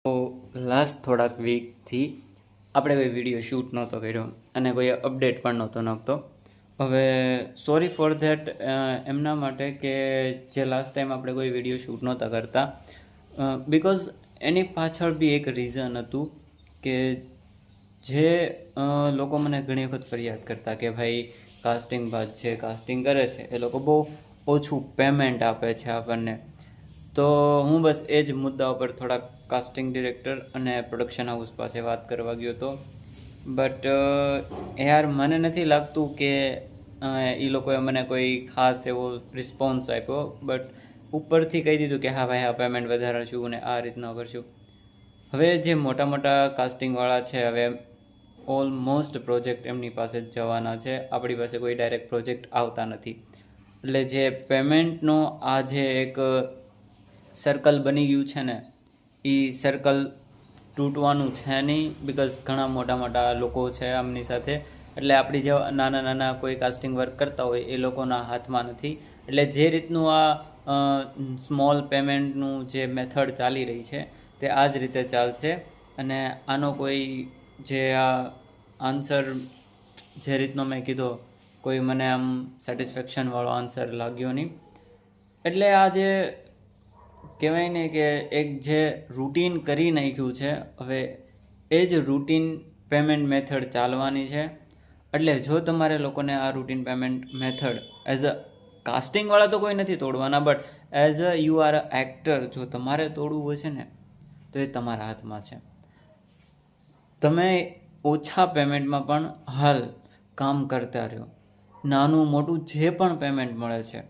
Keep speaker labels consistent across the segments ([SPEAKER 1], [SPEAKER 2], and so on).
[SPEAKER 1] તો લાસ્ટ થોડાક વીકથી આપણે કોઈ વિડીયો શૂટ નહોતો કર્યો અને કોઈ અપડેટ પણ નહોતો નાખતો. હવે સોરી ફોર ધેટ એમના માટે કે જે લાસ્ટ ટાઈમ આપણે કોઈ વિડીયો શૂટ નહોતા કરતા, બિકોઝ એની પાછળ બી એક રીઝન હતું કે જે લોકો મને ઘણી વખત ફરિયાદ કરતા કે ભાઈ કાસ્ટિંગ બાદ છે, કાસ્ટિંગ કરે છે, એ લોકો બહુ ઓછું પેમેન્ટ આપે છે આપણને. તો હું બસ એ જ મુદ્દા ઉપર થોડાક કાસ્ટિંગ ડિરેક્ટર અને પ્રોડક્શન હાઉસ પાસે વાત કરવા ગયો હતો. બટ યાર મને નથી લાગતું કે એ લોકોએ મને કોઈ ખાસ એવો રિસ્પોન્સ આપ્યો. બટ ઉપરથી કહી દીધું કે હા ભાઈ હા પેમેન્ટ વધારશું અને આ રીતના કરશું. હવે જે મોટા મોટા કાસ્ટિંગવાળા છે, હવે ઓલમોસ્ટ પ્રોજેક્ટ એમની પાસે જ જવાના છે. આપણી પાસે કોઈ ડાયરેક્ટ પ્રોજેક્ટ આવતા નથી. એટલે જે પેમેન્ટનો આ જે એક સર્કલ બની ગયું છે ને, એ સર્કલ તૂટવાનું છે નહીં. બિકોઝ ઘણા મોટા મોટા લોકો છે આમની સાથે, એટલે આપણી જે નાના નાના કોઈ કાસ્ટિંગ વર્ક કરતા હોય એ લોકોના હાથમાં નથી. એટલે જે રીતનું આ સ્મોલ પેમેન્ટનું જે મેથડ ચાલી રહી છે તે આ જ રીતે ચાલશે. અને આનો કોઈ જે આ આન્સર જે રીતનો મેં કીધો, કોઈ મને આમ સેટિસ્ફેક્શનવાળો આન્સર લાગ્યો નહીં. એટલે આ જે કહેવાય ને કે એક જે રૂટીન કરી નાખ્યું છે, હવે એ જ રૂટીન પેમેન્ટ મેથડ ચાલવાની છે. એટલે જો તમારે લોકોને આ routine payment method as a કાસ્ટિંગવાળા તો કોઈ નથી તોડવાના, but as a you are a actor જો તમારે તોડવું હશે ને તો એ તમારા હાથમાં છે. તમે ઓછા પેમેન્ટમાં પણ હાલ કામ કરતા રહ્યો. નાનું મોટું જે પણ પેમેન્ટ મળે છે,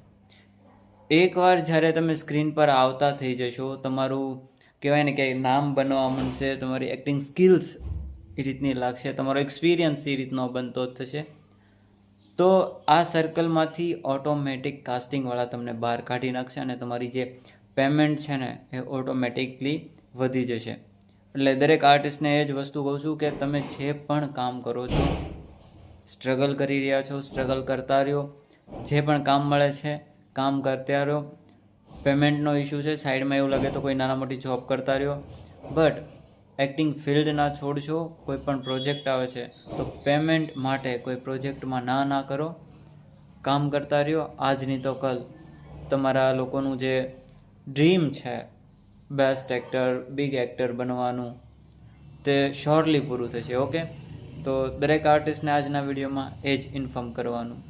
[SPEAKER 1] એકવાર જ્યારે તમે સ્ક્રીન પર આવતા થઈ જશો, તમારું કહેવાય ને કે નામ બનવા માંડશે, તમારી એક્ટિંગ સ્કિલ્સ એ રીતની લાગશે, તમારો એક્સપિરિયન્સ એ રીતનો બનતો જ થશે, તો આ સર્કલમાંથી ઓટોમેટિક કાસ્ટિંગવાળા તમને બહાર કાઢી નાખશે અને તમારી જે પેમેન્ટ છે ને એ ઓટોમેટિકલી વધી જશે. એટલે દરેક આર્ટિસ્ટને એ જ વસ્તુ કહું છું કે તમે જે પણ કામ કરો છો, સ્ટ્રગલ કરી રહ્યા છો, સ્ટ્રગલ કરતા રહ્યો. જે પણ કામ મળે છે કામ કરતા રહ્યો. પેમેન્ટનો ઇશ્યુ છે, સાઈડમાં એવું લાગે તો કોઈ નાના મોટી જોબ કરતા રહ્યો. બટ એક્ટિંગ ફિલ્ડ ના છોડશો. કોઈ પણ પ્રોજેક્ટ આવે છે તો પેમેન્ટ માટે કોઈ પ્રોજેક્ટમાં ના કરો, કામ કરતા રહ્યો. આજ નહીં તો કલ તમારા લોકોનું જે ડ્રીમ છે બેસ્ટ એક્ટર, બિગ એક્ટર બનવાનું, તે શ્યોરલી પૂરું થશે. ઓકે, તો દરેક આર્ટિસ્ટને આજના વિડીયોમાં એ જ ઇન્ફોર્મ કરવાનું.